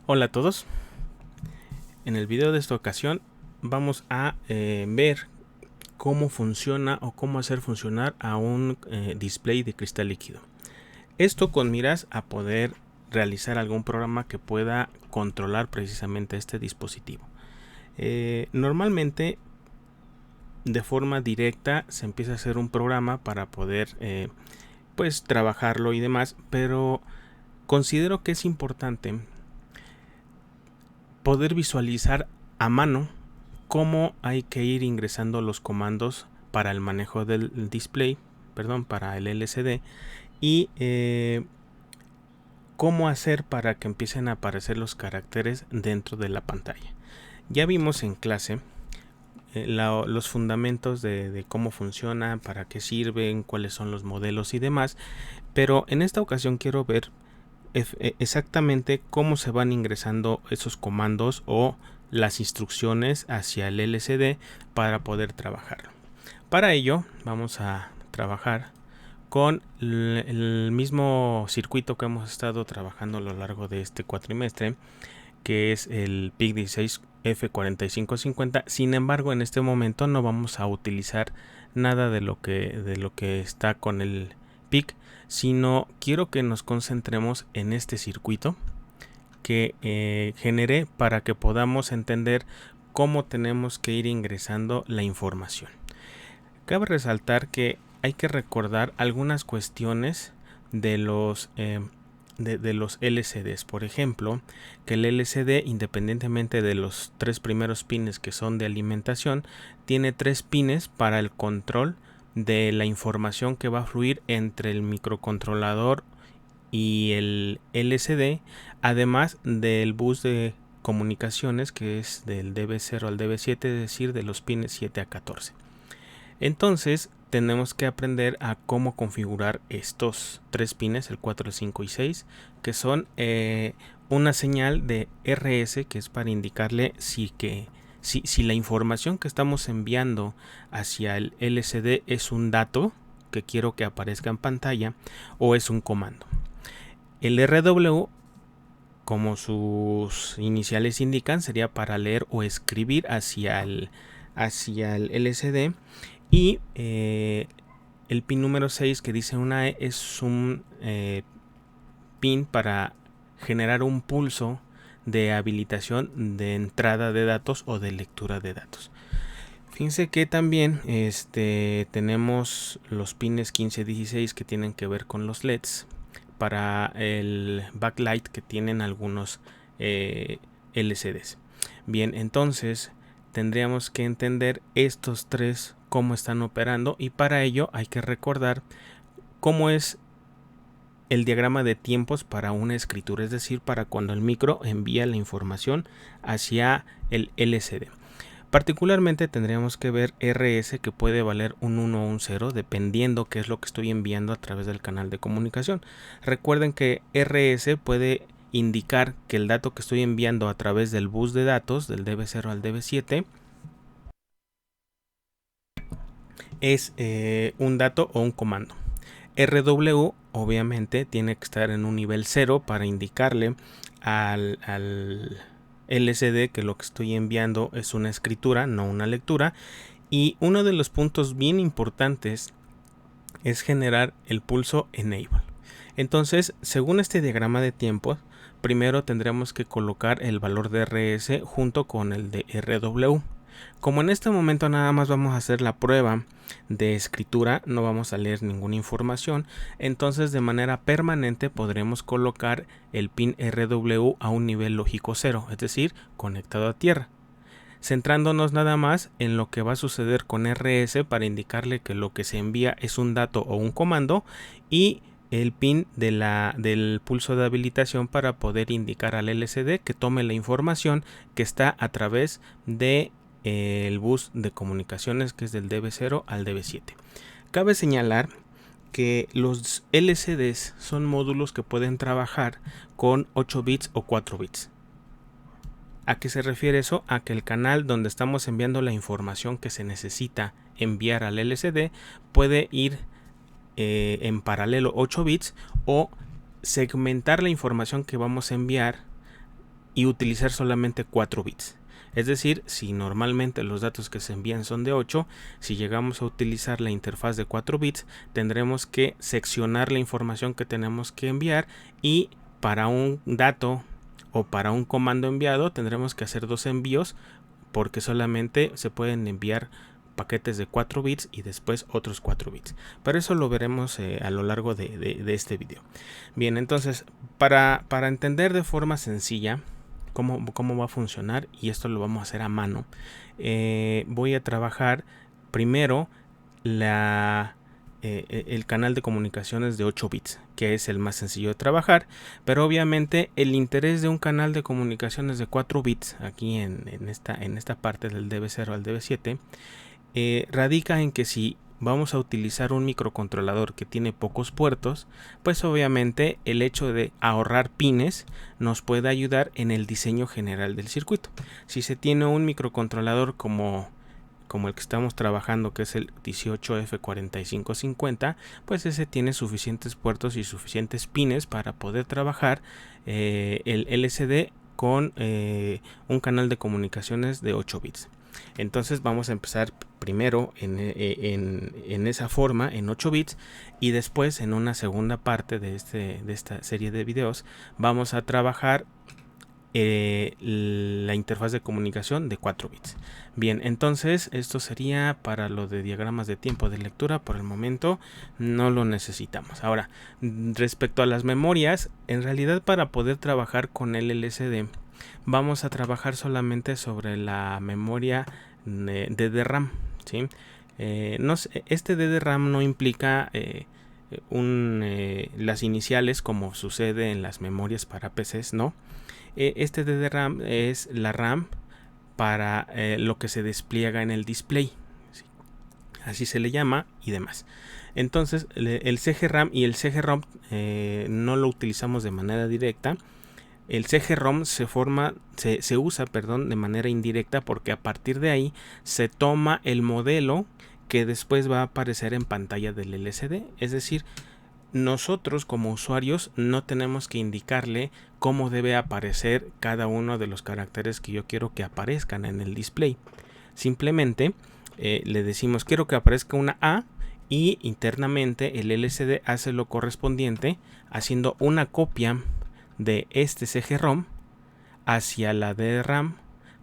Hola a todos. En el video de esta ocasión vamos a ver cómo funciona o cómo hacer funcionar a un display de cristal líquido. Esto con miras a poder realizar algún programa que pueda controlar precisamente este dispositivo. Normalmente de forma directa se empieza a hacer un programa para poder pues trabajarlo y demás, pero considero que es importante poder visualizar a mano cómo hay que ir ingresando los comandos para el manejo del display, para el LCD, y cómo hacer para que empiecen a aparecer los caracteres dentro de la pantalla. Ya vimos en clase los fundamentos de cómo funciona, para qué sirven, cuáles son los modelos y demás, pero en esta ocasión quiero ver exactamente cómo se van ingresando esos comandos o las instrucciones hacia el LCD para poder trabajarlo. Para ello vamos a trabajar con el mismo circuito que hemos estado trabajando a lo largo de este cuatrimestre, que es el PIC16F4550. Sin embargo, en este momento no vamos a utilizar nada de lo que está con el PIC, sino quiero que nos concentremos en este circuito que generé para que podamos entender cómo tenemos que ir ingresando la información. Cabe resaltar que hay que recordar algunas cuestiones de los LCDs. Por ejemplo, que el LCD, independientemente de los tres primeros pines que son de alimentación, tiene tres pines para el control de la información que va a fluir entre el microcontrolador y el LCD, además del bus de comunicaciones, que es del DB0 al DB7, es decir, de los pines 7 a 14. Entonces tenemos que aprender a cómo configurar estos tres pines, el 4, el 5 y 6, que son una señal de RS, que es para indicarle si la información que estamos enviando hacia el LCD es un dato que quiero que aparezca en pantalla o es un comando. El RW, como sus iniciales indican, sería para leer o escribir hacia el LCD. Y el pin número 6, que dice una E, es un pin para generar un pulso de habilitación de entrada de datos o de lectura de datos. Fíjense que también tenemos los pines 15 y 16 que tienen que ver con los LEDs para el backlight que tienen algunos LCDs. Bien, entonces tendríamos que entender estos tres cómo están operando, y para ello hay que recordar cómo es el diagrama de tiempos para una escritura, es decir, para cuando el micro envía la información hacia el LCD. Particularmente tendríamos que ver RS, que puede valer un 1 o un 0 dependiendo qué es lo que estoy enviando a través del canal de comunicación. Recuerden que RS puede indicar que el dato que estoy enviando a través del bus de datos del DB0 al DB7 es un dato o un comando. RW obviamente tiene que estar en un nivel 0 para indicarle al LCD que lo que estoy enviando es una escritura, no una lectura. Y uno de los puntos bien importantes es generar el pulso enable. Entonces, según este diagrama de tiempos, primero tendremos que colocar el valor de RS junto con el de RW. Como en este momento nada más vamos a hacer la prueba de escritura, no vamos a leer ninguna información, entonces de manera permanente podremos colocar el pin RW a un nivel lógico 0, es decir, conectado a tierra, centrándonos nada más en lo que va a suceder con RS para indicarle que lo que se envía es un dato o un comando, y el pin del pulso de habilitación para poder indicar al LCD que tome la información que está a través de el bus de comunicaciones, que es del DB0 al DB7. Cabe señalar que los LCDs son módulos que pueden trabajar con 8 bits o 4 bits. ¿A qué se refiere eso? A que el canal donde estamos enviando la información que se necesita enviar al LCD puede ir en paralelo 8 bits o segmentar la información que vamos a enviar y utilizar solamente 4 bits. Es decir, si normalmente los datos que se envían son de 8, si llegamos a utilizar la interfaz de 4 bits, tendremos que seccionar la información que tenemos que enviar, y para un dato o para un comando enviado tendremos que hacer 2 envíos, porque solamente se pueden enviar paquetes de 4 bits y después otros 4 bits. Pero eso lo veremos a lo largo de este video. Bien, entonces para entender de forma sencilla cómo va a funcionar, y esto lo vamos a hacer a mano, voy a trabajar primero el canal de comunicaciones de 8 bits, que es el más sencillo de trabajar, pero obviamente el interés de un canal de comunicaciones de 4 bits aquí en esta parte del DB0 al DB7 radica en que si vamos a utilizar un microcontrolador que tiene pocos puertos, pues obviamente el hecho de ahorrar pines nos puede ayudar en el diseño general del circuito. Si se tiene un microcontrolador como el que estamos trabajando, que es el 18F4550, pues ese tiene suficientes puertos y suficientes pines para poder trabajar el LCD con un canal de comunicaciones de 8 bits. Entonces vamos a empezar primero en esa forma, en 8 bits, y después en una segunda parte de esta serie de videos vamos a trabajar la interfaz de comunicación de 4 bits. Bien, entonces esto sería para lo de diagramas de tiempo de lectura. Por el momento no lo necesitamos. Ahora, respecto a las memorias, en realidad para poder trabajar con el LCD vamos a trabajar solamente sobre la memoria de DRAM, ¿sí? Este DRAM no implica las iniciales como sucede en las memorias para PCs, no. Este DRAM es la RAM para lo que se despliega en el display, ¿sí? Así se le llama y demás. Entonces el CGRAM y el CG-ROM no lo utilizamos de manera directa. El CG-ROM se usa de manera indirecta, porque a partir de ahí se toma el modelo que después va a aparecer en pantalla del LCD. Es decir, nosotros como usuarios no tenemos que indicarle cómo debe aparecer cada uno de los caracteres que yo quiero que aparezcan en el display. Simplemente le decimos quiero que aparezca una A, y internamente el LCD hace lo correspondiente haciendo una copia de este CG-ROM hacia la DRAM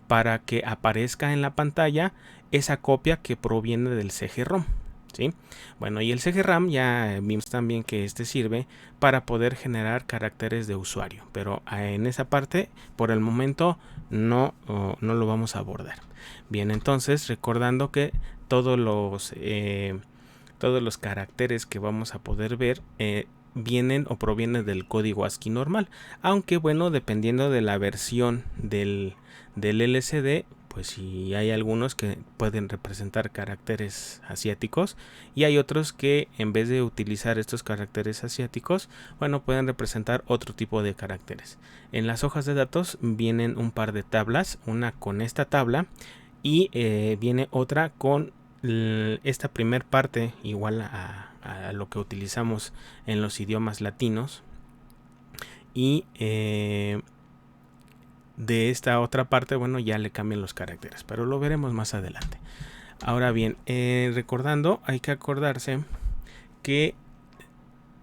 para que aparezca en la pantalla esa copia que proviene del CG-ROM, ¿sí? Bueno, y el CG-RAM ya vimos también que este sirve para poder generar caracteres de usuario, pero en esa parte por el momento no lo vamos a abordar. Bien, entonces recordando que todos los caracteres que vamos a poder ver vienen o provienen del código ASCII normal, aunque bueno, dependiendo de la versión del LCD, pues si hay algunos que pueden representar caracteres asiáticos, y hay otros que en vez de utilizar estos caracteres asiáticos, bueno, pueden representar otro tipo de caracteres. En las hojas de datos vienen un par de tablas, una con esta tabla y viene otra con esta primer parte igual a lo que utilizamos en los idiomas latinos, y de esta otra parte, bueno, ya le cambian los caracteres, pero lo veremos más adelante. Ahora bien, recordando, hay que acordarse que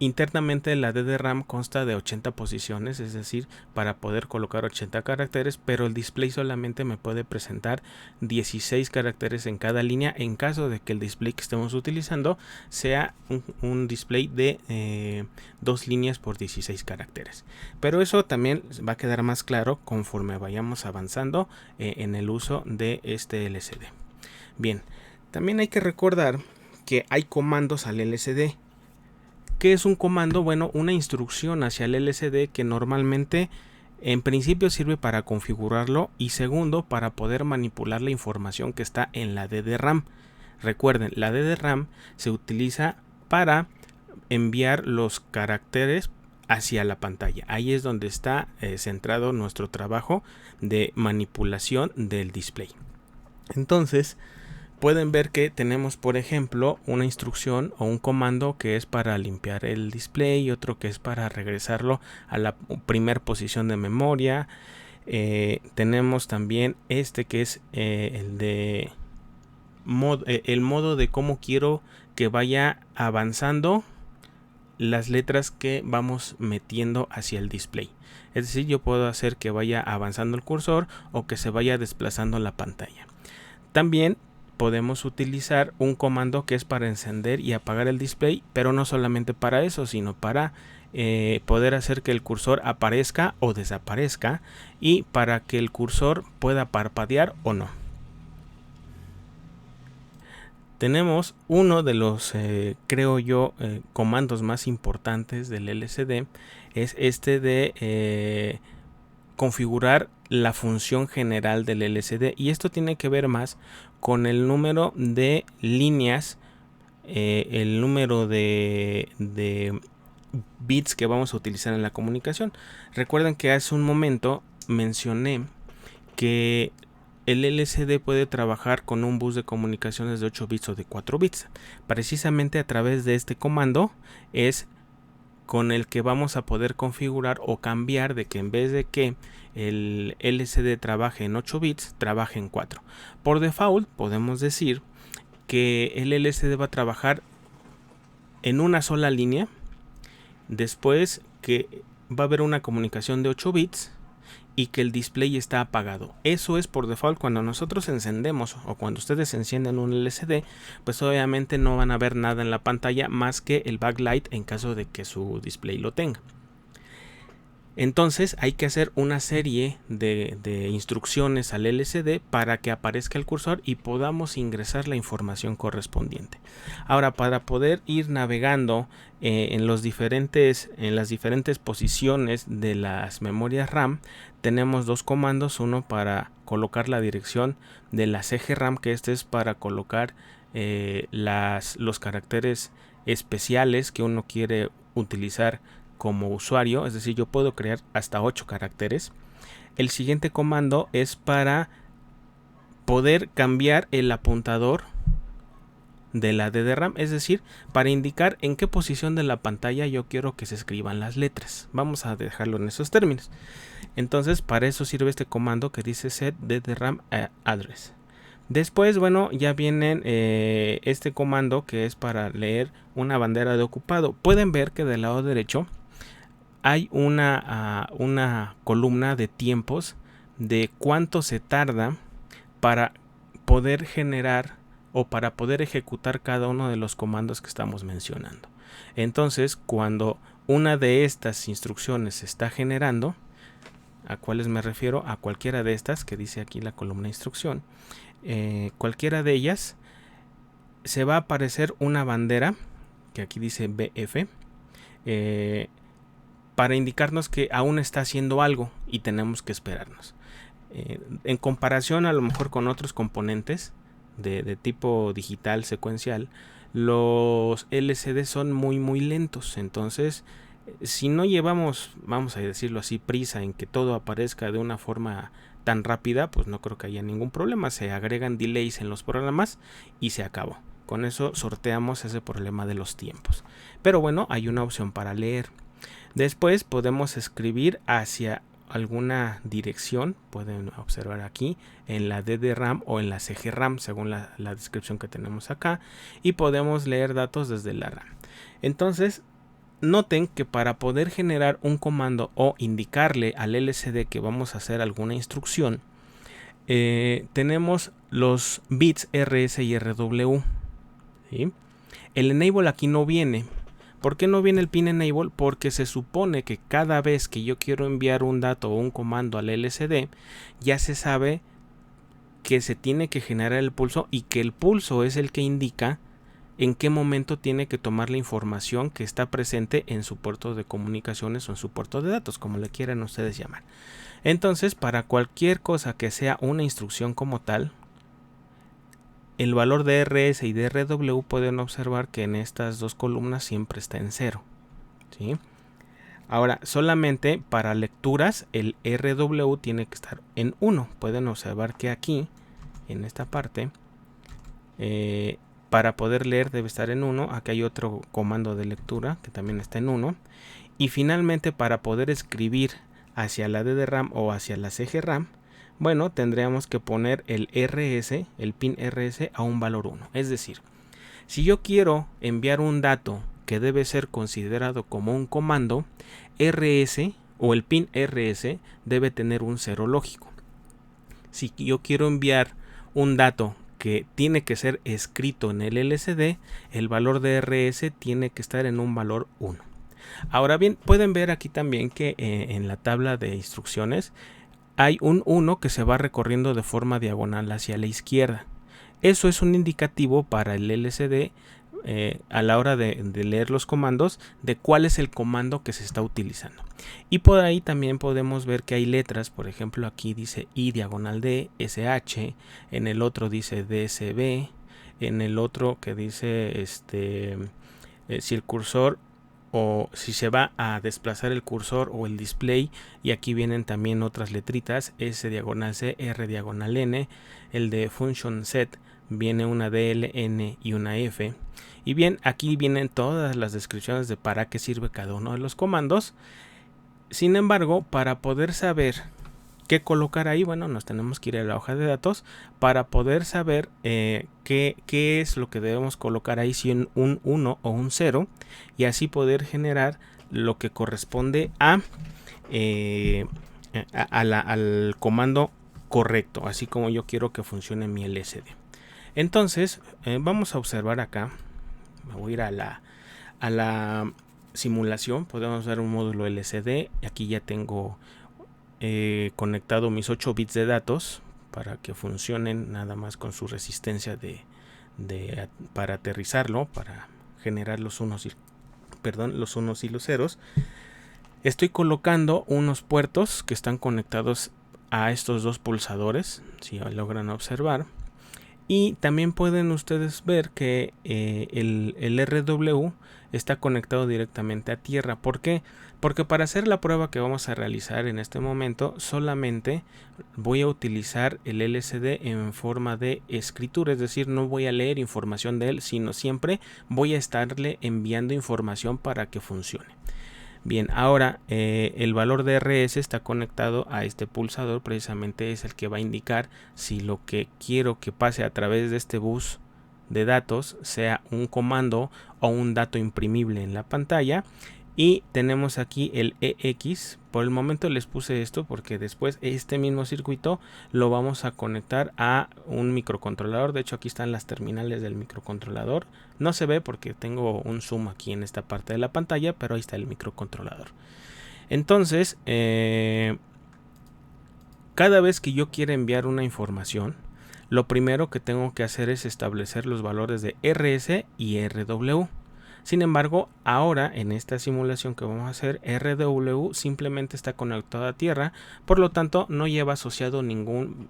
internamente la DRAM consta de 80 posiciones, es decir, para poder colocar 80 caracteres, pero el display solamente me puede presentar 16 caracteres en cada línea, en caso de que el display que estemos utilizando sea un display de 2 líneas por 16 caracteres. Pero eso también va a quedar más claro conforme vayamos avanzando en el uso de este LCD. Bien, también hay que recordar que hay comandos al LCD. ¿Qué es un comando? Bueno, una instrucción hacia el LCD que normalmente en principio sirve para configurarlo, y segundo para poder manipular la información que está en la DRAM. Recuerden, la DRAM se utiliza para enviar los caracteres hacia la pantalla. Ahí es donde está centrado nuestro trabajo de manipulación del display. Entonces pueden ver que tenemos, por ejemplo, una instrucción o un comando que es para limpiar el display, y otro que es para regresarlo a la primera posición de memoria. Tenemos también este que es el de el modo de cómo quiero que vaya avanzando las letras que vamos metiendo hacia el display. Es decir, yo puedo hacer que vaya avanzando el cursor o que se vaya desplazando la pantalla. También podemos utilizar un comando que es para encender y apagar el display, pero no solamente para eso, sino para poder hacer que el cursor aparezca o desaparezca y para que el cursor pueda parpadear o no. Tenemos uno de los, creo yo, comandos más importantes del LCD, es este de configurar la función general del LCD, y esto tiene que ver más con el número de líneas, el número de bits que vamos a utilizar en la comunicación. Recuerden que hace un momento mencioné que el LCD puede trabajar con un bus de comunicaciones de 8 bits o de 4 bits. Precisamente a través de este comando es con el que vamos a poder configurar o cambiar de que en vez de que el LCD trabaje en 8 bits, trabaje en 4. Por default podemos decir que el LCD va a trabajar en una sola línea, después que va a haber una comunicación de 8 bits y que el display está apagado. Eso es por default. Cuando nosotros encendemos o cuando ustedes encienden un LCD, pues obviamente no van a ver nada en la pantalla más que el backlight en caso de que su display lo tenga. Entonces hay que hacer una serie de instrucciones al LCD para que aparezca el cursor y podamos ingresar la información correspondiente. Ahora, para poder ir navegando en las diferentes posiciones de las memorias RAM, tenemos dos comandos. Uno para colocar la dirección de las eje RAM, que este es para colocar los caracteres especiales que uno quiere utilizar como usuario, es decir, yo puedo crear hasta 8 caracteres. El siguiente comando es para poder cambiar el apuntador de la DDRAM, es decir, para indicar en qué posición de la pantalla yo quiero que se escriban las letras. Vamos a dejarlo en esos términos. Entonces, para eso sirve este comando que dice set DDRAM address. Después, bueno, ya vienen este comando que es para leer una bandera de ocupado. Pueden ver que del lado derecho hay una columna de tiempos de cuánto se tarda para poder generar o para poder ejecutar cada uno de los comandos que estamos mencionando. Entonces, cuando una de estas instrucciones se está generando, ¿a cuáles me refiero? A cualquiera de estas que dice aquí la columna de instrucción. Cualquiera de ellas se va a aparecer una bandera que aquí dice BF, para indicarnos que aún está haciendo algo y tenemos que esperarnos. En comparación a lo mejor con otros componentes de tipo digital secuencial, los LCD son muy lentos. Entonces, si no llevamos, vamos a decirlo así, prisa en que todo aparezca de una forma tan rápida, pues no creo que haya ningún problema. Se agregan delays en los programas y se acabó. Con eso sorteamos ese problema de los tiempos. Pero bueno, hay una opción para leer. Después podemos escribir hacia alguna dirección, pueden observar aquí en la DDRAM o en la CGRAM según la descripción que tenemos acá, y podemos leer datos desde la RAM. Entonces noten que para poder generar un comando o indicarle al LCD que vamos a hacer alguna instrucción, tenemos los bits RS y RW, ¿sí? El enable aquí no viene. ¿Por qué no viene el pin enable? Porque se supone que cada vez que yo quiero enviar un dato o un comando al LCD, ya se sabe que se tiene que generar el pulso y que el pulso es el que indica en qué momento tiene que tomar la información que está presente en su puerto de comunicaciones o en su puerto de datos, como le quieran ustedes llamar. Entonces, para cualquier cosa que sea una instrucción como tal, el valor de RS y de RW pueden observar que en estas dos columnas siempre está en 0, ¿sí? Ahora, solamente para lecturas el RW tiene que estar en 1. Pueden observar que aquí, en esta parte, para poder leer debe estar en 1. Aquí hay otro comando de lectura que también está en 1. Y finalmente, para poder escribir hacia la DDRAM o hacia la CGRAM, bueno, tendríamos que poner el RS, el pin RS a un valor 1. Es decir, si yo quiero enviar un dato que debe ser considerado como un comando, RS o el pin RS debe tener un 0 lógico. Si yo quiero enviar un dato que tiene que ser escrito en el LCD, el valor de RS tiene que estar en un valor 1. Ahora bien, pueden ver aquí también que en la tabla de instrucciones hay un 1 que se va recorriendo de forma diagonal hacia la izquierda. Eso es un indicativo para el LCD a la hora de leer los comandos de cuál es el comando que se está utilizando. Y por ahí también podemos ver que hay letras, por ejemplo aquí dice I diagonal D, SH, en el otro dice DSB, en el otro que dice si el cursor o si se va a desplazar el cursor o el display, y aquí vienen también otras letritas, S diagonal C, R diagonal N, el de function set viene una DL, N y una F. Y bien, aquí vienen todas las descripciones de para qué sirve cada uno de los comandos. Sin embargo, para poder saber qué colocar ahí, bueno, nos tenemos que ir a la hoja de datos para poder saber qué es lo que debemos colocar ahí, si un 1 o un 0, y así poder generar lo que corresponde al comando correcto, así como yo quiero que funcione mi LCD. Entonces, vamos a observar acá. Me voy a ir a la simulación. Podemos ver un módulo LCD. Aquí ya tengo conectado mis 8 bits de datos para que funcionen nada más con su resistencia para aterrizarlo, para generar los unos y los ceros. Estoy colocando unos puertos que están conectados a estos dos pulsadores, si logran observar. Y también pueden ustedes ver que el RW está conectado directamente a tierra. ¿Por qué? Porque para hacer la prueba que vamos a realizar en este momento, solamente voy a utilizar el LCD en forma de escritura. Es decir, no voy a leer información de él, sino siempre voy a estarle enviando información para que funcione. Bien, ahora el valor de RS está conectado a este pulsador, precisamente es el que va a indicar si lo que quiero que pase a través de este bus de datos sea un comando o un dato imprimible en la pantalla. Y tenemos aquí el EX. Por el momento les puse esto porque después este mismo circuito lo vamos a conectar a un microcontrolador. De hecho, aquí están las terminales del microcontrolador. No se ve porque tengo un zoom aquí en esta parte de la pantalla, pero ahí está el microcontrolador. Entonces, cada vez que yo quiera enviar una información, lo primero que tengo que hacer es establecer los valores de RS y RW. Sin embargo, ahora en esta simulación que vamos a hacer, RW simplemente está conectado a tierra, por lo tanto no lleva asociado ningún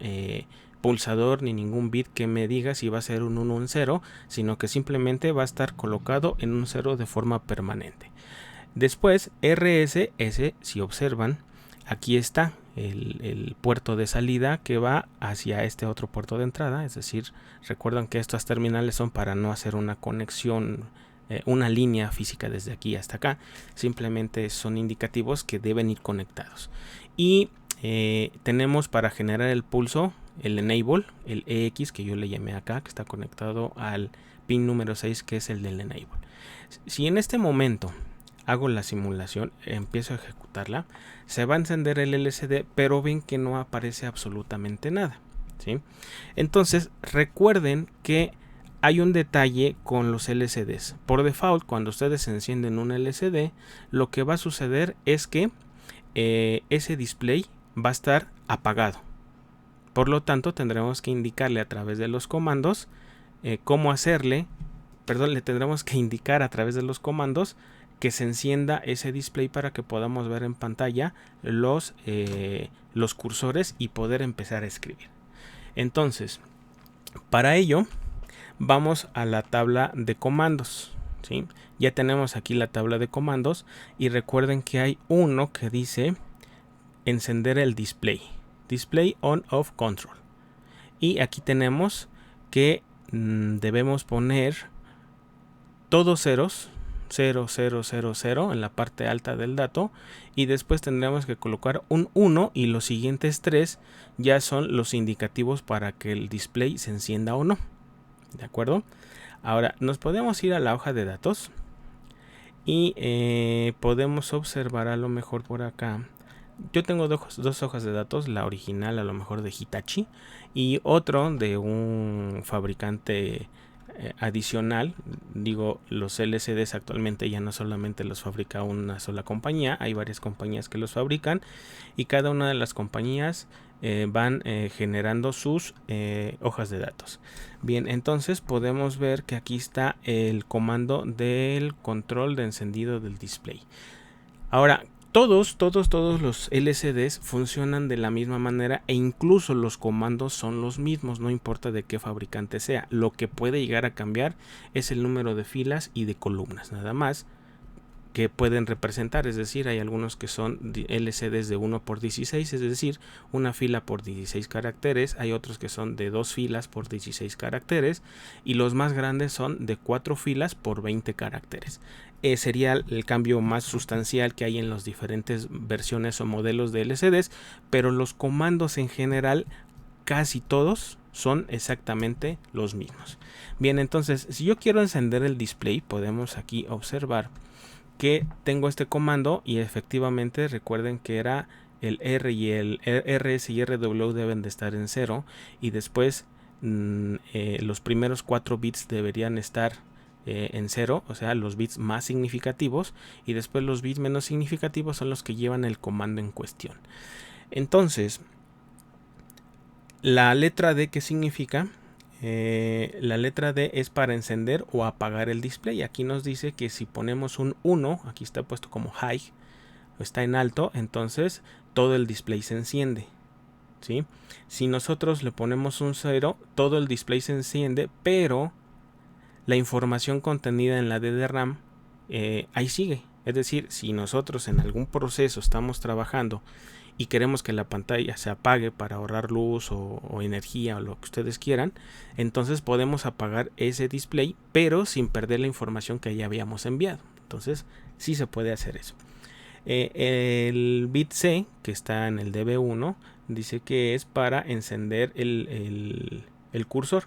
pulsador ni ningún bit que me diga si va a ser un 1 o un 0, sino que simplemente va a estar colocado en un 0 de forma permanente. Después, RS, si observan, aquí está el puerto de salida que va hacia este otro puerto de entrada, es decir, recuerdan que estas terminales son para no hacer una conexión, una línea física desde aquí hasta acá, simplemente son indicativos que deben ir conectados. Y tenemos para generar el pulso el enable, el EX que yo le llamé acá, que está conectado al pin número 6, que es el del enable. Si en este momento hago la simulación, empiezo a ejecutarla, se va a encender el LCD, pero ven que no aparece absolutamente nada, ¿sí? Entonces recuerden que hay un detalle con los LCDs. Por default, cuando ustedes encienden un LCD, lo que va a suceder es que ese display va a estar apagado. Por lo tanto, tendremos que indicarle a través de los comandos cómo hacerle, le tendremos que indicar a través de los comandos que se encienda ese display para que podamos ver en pantalla los cursores y poder empezar a escribir. Entonces, para ello, vamos a la tabla de comandos, ¿sí? Ya tenemos aquí la tabla de comandos y recuerden que hay uno que dice encender el display on off control, y aquí tenemos que debemos poner todos ceros, 0, 0, 0, 0 en la parte alta del dato, y después tendremos que colocar un 1 y los siguientes 3 ya son los indicativos para que el display se encienda o no. ¿De acuerdo? Ahora nos podemos ir a la hoja de datos y podemos observar a lo mejor por acá. Yo tengo dos hojas de datos, la original a lo mejor de Hitachi y otro de un fabricante adicional. Digo, los LCDs actualmente ya no solamente los fabrica una sola compañía, hay varias compañías que los fabrican y cada una de las compañías van generando sus hojas de datos. Bien, entonces podemos ver que aquí está el comando del control de encendido del display. Ahora, todos los LCDs funcionan de la misma manera e incluso los comandos son los mismos, no importa de qué fabricante sea. Lo que puede llegar a cambiar es el número de filas y de columnas, nada más, que pueden representar, es decir, hay algunos que son LCDs de 1 por 16, es decir, una fila por 16 caracteres, hay otros que son de 2 filas por 16 caracteres y los más grandes son de 4 filas por 20 caracteres. Sería el cambio más sustancial que hay en las diferentes versiones o modelos de LCDs, pero los comandos en general casi todos son exactamente los mismos. Bien, entonces si yo quiero encender el display, podemos aquí observar que tengo este comando y efectivamente recuerden que era el R y el RS y RW deben de estar en 0 y después los primeros 4 bits deberían estar en 0, o sea los bits más significativos, y después los bits menos significativos son los que llevan el comando en cuestión. Entonces la letra D, ¿qué significa? La letra D es para encender o apagar el display. Aquí nos dice que si ponemos un 1, aquí está puesto como high, está en alto, entonces todo el display se enciende, ¿sí? Si nosotros le ponemos un 0, todo el display se enciende, pero la información contenida en la D de RAM ahí sigue. Es decir, si nosotros en algún proceso estamos trabajando y queremos que la pantalla se apague para ahorrar luz o energía o lo que ustedes quieran, entonces podemos apagar ese display, pero sin perder la información que ya habíamos enviado. Entonces sí se puede hacer eso. El bit C, que está en el DB1, dice que es para encender el cursor.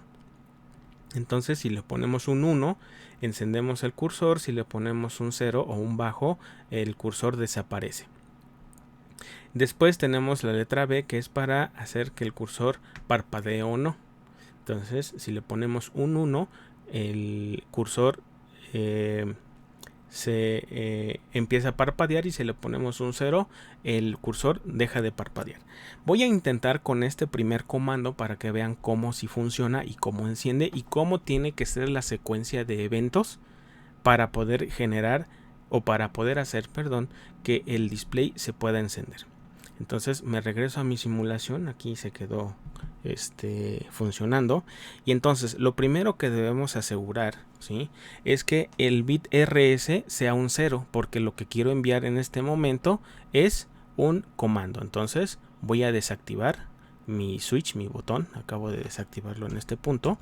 Entonces si le ponemos un 1, encendemos el cursor. Si le ponemos un 0 o un bajo, el cursor desaparece. Después tenemos la letra B, que es para hacer que el cursor parpadee o no. Entonces si le ponemos un 1, el cursor se empieza a parpadear, y si le ponemos un 0, el cursor deja de parpadear. Voy a intentar con este primer comando para que vean cómo sí funciona y cómo enciende y cómo tiene que ser la secuencia de eventos para poder generar o para poder hacer, perdón, que el display se pueda encender. Entonces me regreso a mi simulación, aquí se quedó funcionando, y entonces lo primero que debemos asegurar, ¿sí?, es que el bit RS sea un 0, porque lo que quiero enviar en este momento es un comando. Entonces voy a desactivar mi switch, mi botón, acabo de desactivarlo en este punto.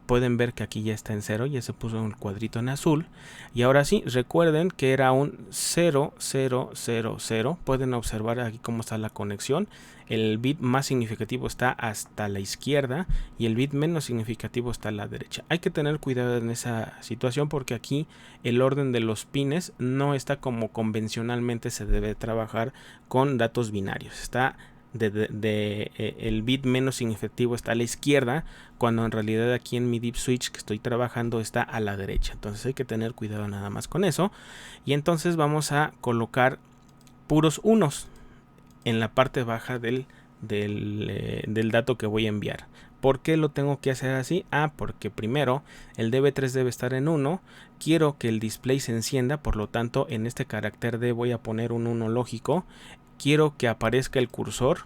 Pueden ver que aquí ya está en 0, ya se puso un cuadrito en azul. Y ahora sí, recuerden que era un 0, 0, 0, 0. Pueden observar aquí cómo está la conexión. El bit más significativo está hasta la izquierda y el bit menos significativo está a la derecha. Hay que tener cuidado en esa situación porque aquí el orden de los pines no está como convencionalmente se debe trabajar con datos binarios. Está el bit menos significativo está a la izquierda, cuando en realidad aquí en mi deep switch que estoy trabajando está a la derecha. Entonces hay que tener cuidado nada más con eso. Y entonces vamos a colocar puros unos en la parte baja del dato que voy a enviar. ¿Por qué lo tengo que hacer así? Porque primero el DB3 debe estar en 1. Quiero que el display se encienda, por lo tanto en este carácter D voy a poner un 1 lógico. Quiero que aparezca el cursor,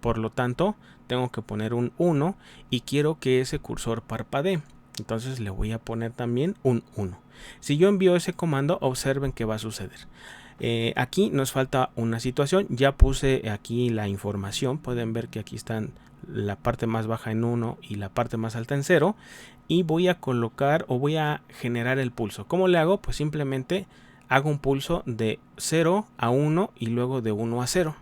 por lo tanto tengo que poner un 1, y quiero que ese cursor parpadee, entonces le voy a poner también un 1. Si yo envío ese comando, observen que va a suceder. Aquí nos falta una situación. Ya puse aquí la información, pueden ver que aquí están la parte más baja en 1 y la parte más alta en 0, y voy a colocar o voy a generar el pulso. ¿Cómo le hago? Pues simplemente hago un pulso de 0 a 1 y luego de 1 a 0.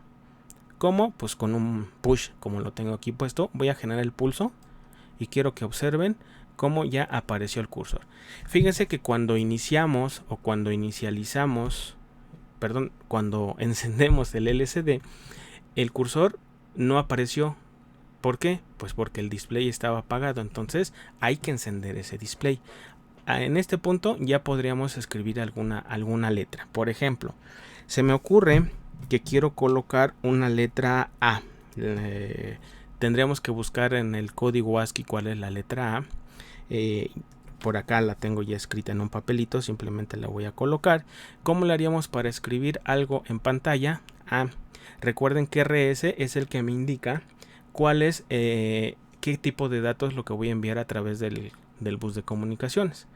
¿Cómo? Pues con un push, como lo tengo aquí puesto, voy a generar el pulso y quiero que observen cómo ya apareció el cursor. Fíjense que cuando iniciamos o cuando cuando encendemos el LCD, el cursor no apareció. ¿Por qué? Pues porque el display estaba apagado, entonces hay que encender ese display. En este punto ya podríamos escribir alguna letra. Por ejemplo, se me ocurre que quiero colocar una letra A. Tendríamos que buscar en el código ASCII cuál es la letra A. Por acá la tengo ya escrita en un papelito, simplemente la voy a colocar. ¿Cómo le haríamos para escribir algo en pantalla? Recuerden que RS es el que me indica cuál es qué tipo de datos lo que voy a enviar a través del bus de comunicaciones.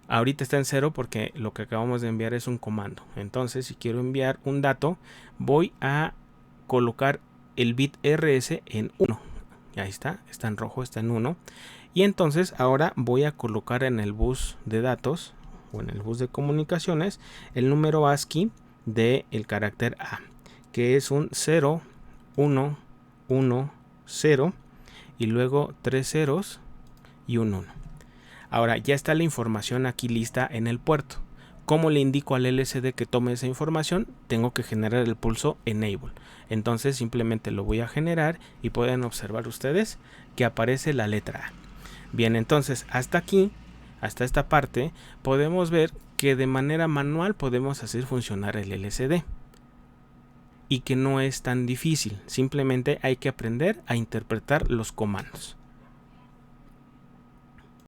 Ahorita está en 0 porque lo que acabamos de enviar es un comando. Entonces, si quiero enviar un dato, voy a colocar el bit RS en 1. Ahí está en rojo, está en 1. Y entonces ahora voy a colocar en el bus de datos o en el bus de comunicaciones el número ASCII del carácter A, que es un 0, 1, 1, 0 y luego 3 ceros y un 1. Ahora ya está la información aquí lista en el puerto. ¿Cómo le indico al LCD que tome esa información? Tengo que generar el pulso Enable. Entonces simplemente lo voy a generar y pueden observar ustedes que aparece la letra A. Bien, entonces hasta aquí, hasta esta parte, podemos ver que de manera manual podemos hacer funcionar el LCD. Y que no es tan difícil, simplemente hay que aprender a interpretar los comandos.